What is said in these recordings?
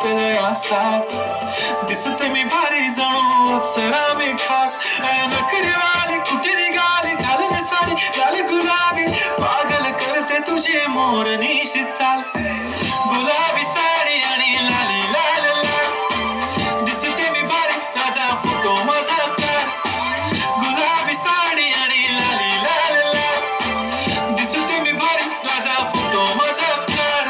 आपल्या असाच दिसते मी भारी जणू अप्सरा मी खास नखरेवाली कुठे निघाली घालून साडी लाल गुलाबी पागल करते तुझे मोरनीशी चाल गुलाबी साडी आणि लाली लाल लाल दिसते मी भारी राजा फोटो माझा काढ गुलाबी साडी आणि लाली लाल लाल दिसते मी भारी राजा फोटो माझा काढ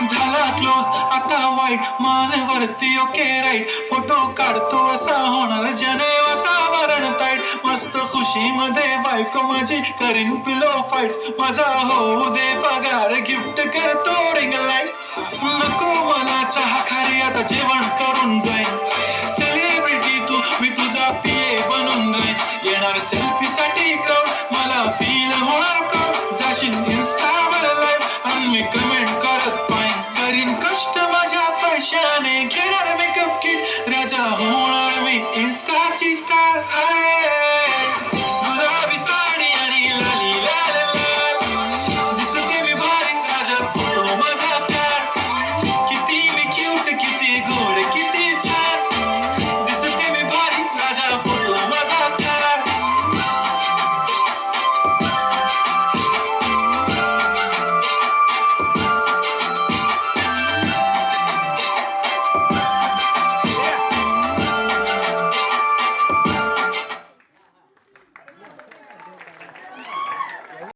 झाला क्लोज आता वाईट मानवरती ओके राईट फोटो काढतो असा होणार जने वातावरण ताईट मस्त खुशी मध्ये बायको माझी करीन पिलो फाईट माझा होऊ दे पगार गिफ्ट करतो रिंग लाईट नको मला चहा खारी आता जेवण करून जाईन सेलिब्रिटी तू मी तुझा पिये बनून राहीन येणार सेल्फी साठी क्राऊड मला फील होणार